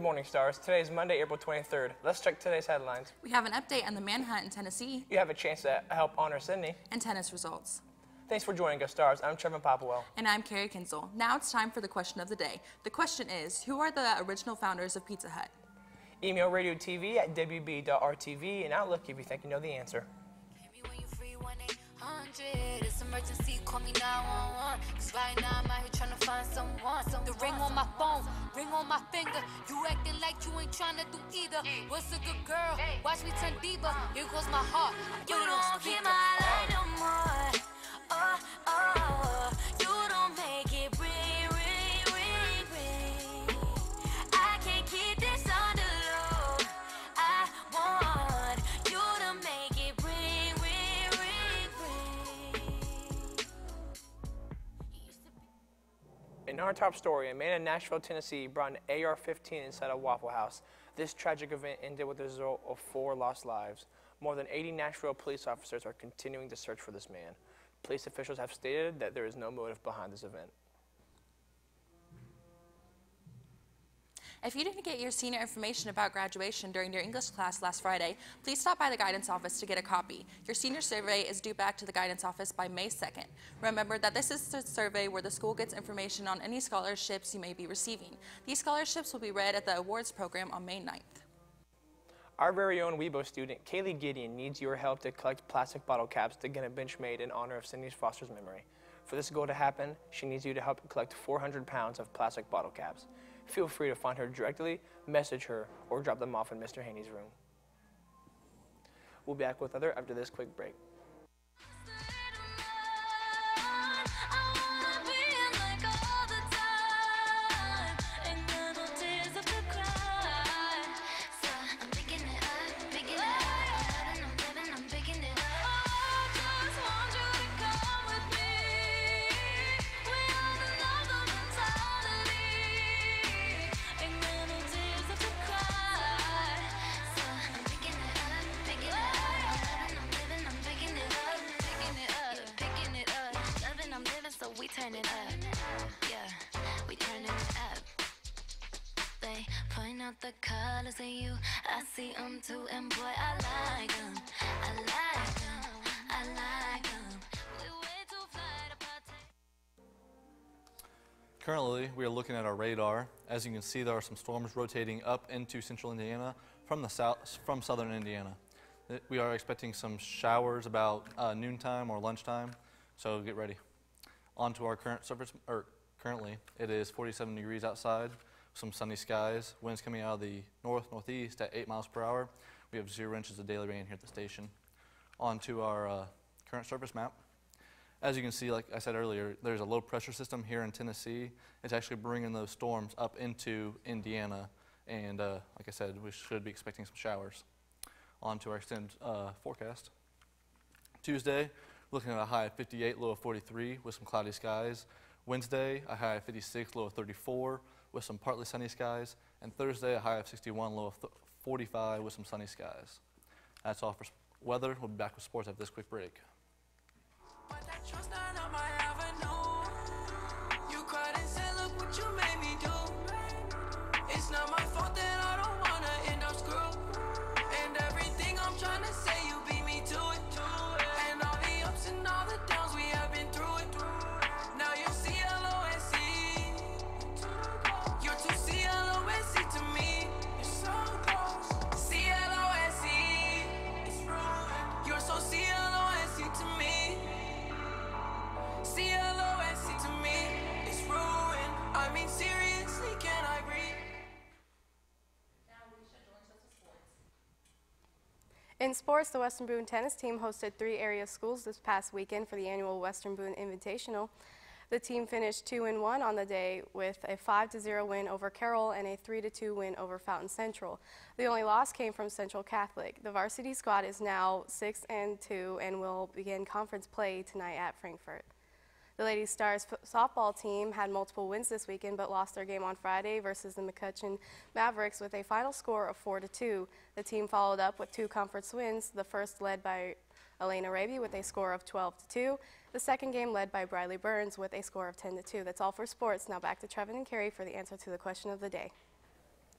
morning, Stars. Today is Monday, April 23rd. Let's check today's headlines. We have an update on the manhunt in Tennessee. You have a chance to help honor Sydney. And tennis results. Thanks for joining us, Stars. I'm Trevin Popwell. And I'm Carrie Kinsel. Now it's time for the question of the day. The question is, who are the original founders of Pizza Hut? Email Radio TV at wb.rtv and Outlook if you think you know the answer. It's emergency, call me 911. Cause right now I'm out here trying to find someone. The ring on my phone, ring on my finger. You acting like you ain't trying to do either. What's a good girl? Watch me turn diva. Here goes my heart. You don't keep my light no more. Oh, oh, you don't make it ring, ring, ring, ring. I can't keep this on the low. I want you to make it ring, ring, ring, ring. In our top story, a man in Nashville, Tennessee brought an AR-15 inside a Waffle House. This tragic event ended with the result of 4 lost lives. More than 80 Nashville police officers are continuing to search for this man. Police officials have stated that there is no motive behind this event. If you didn't get your senior information about graduation during your English class last Friday, please stop by the guidance office to get a copy. Your senior survey is due back to the guidance office by May 2nd. Remember that this is the survey where the school gets information on any scholarships you may be receiving. These scholarships will be read at the awards program on May 9th. Our very own Weibo student, Kaylee Gideon, needs your help to collect plastic bottle caps to get a bench made in honor of Cindy Foster's memory. For this goal to happen, she needs you to help collect 400 pounds of plastic bottle caps. Feel free to find her directly, message her, or drop them off in Mr. Haney's room. We'll be back with other after this quick break. Turning up, yeah, we turning up. They point out the colors in you, I see them too, and boy, I like them, I like them, I like them. We way too fly to partake. Currently, we are looking at our radar. As you can see, there are some storms rotating up into central Indiana from southern Indiana. We are expecting some showers about noontime or lunchtime, so get ready. On to our current surface, currently it is 47 degrees outside, some sunny skies, winds coming out of the northeast at 8 miles per hour. We have 0 inches of daily rain here at the station. On to our current surface map. As you can see, like I said earlier, there's a low pressure system here in Tennessee. It's actually bringing those storms up into Indiana, and like I said, we should be expecting some showers. On to our extended forecast. Tuesday, looking at a high of 58, low of 43 with some cloudy skies. Wednesday, a high of 56, low of 34 with some partly sunny skies. And Thursday, a high of 61, low of 45 with some sunny skies. That's all for weather. We'll be back with sports after this quick break. It's not my fault that I don't wanna end up screwed. And everything I'm trying to say, you beat me to it. And all the ups and all the downs, we have been through it. Now you're C-L-O-S-E. You're too C-L-O-S-E to me. You're so close. C-L-O-S-E. It's ruined. You're so C-L-O-S-E to me. C-L-O-S-E to me. It's ruined. I mean, seriously, can I breathe? In sports, the Western Boone tennis team hosted 3 area schools this past weekend for the annual Western Boone Invitational. The team finished 2-1 on the day with a 5-0 win over Carroll and a 3-2 win over Fountain Central. The only loss came from Central Catholic. The varsity squad is now 6-2 and will begin conference play tonight at Frankfort. The Lady Stars softball team had multiple wins this weekend but lost their game on Friday versus the McCutcheon Mavericks with a final score of 4-2. The team followed up with 2 conference wins, the first led by Elena Raby with a score of 12-2. The second game led by Briley Burns with a score of 10-2. That's all for sports. Now back to Trevin and Carrie for the answer to the question of the day.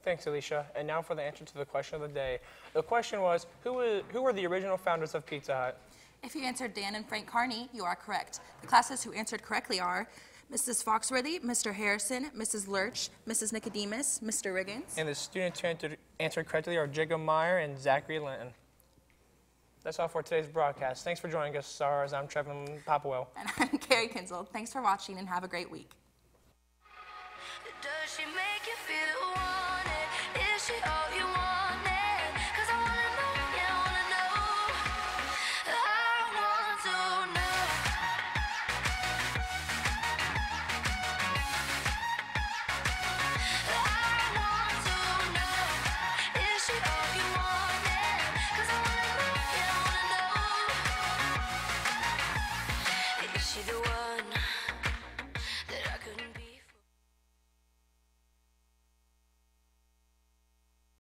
Thanks, Alicia. And now for the answer to the question of the day. The question was, who were the original founders of Pizza Hut? If you answered Dan and Frank Carney, you are correct. The classes who answered correctly are Mrs. Foxworthy, Mr. Harrison, Mrs. Lurch, Mrs. Nicodemus, Mr. Riggins. And the students who answered correctly are Jacob Meyer and Zachary Linton. That's all for today's broadcast. Thanks for joining us, stars. I'm Trevin Popwell. And I'm Carrie Kinzel. Thanks for watching and have a great week. Does she make you feel wanted? Is she all you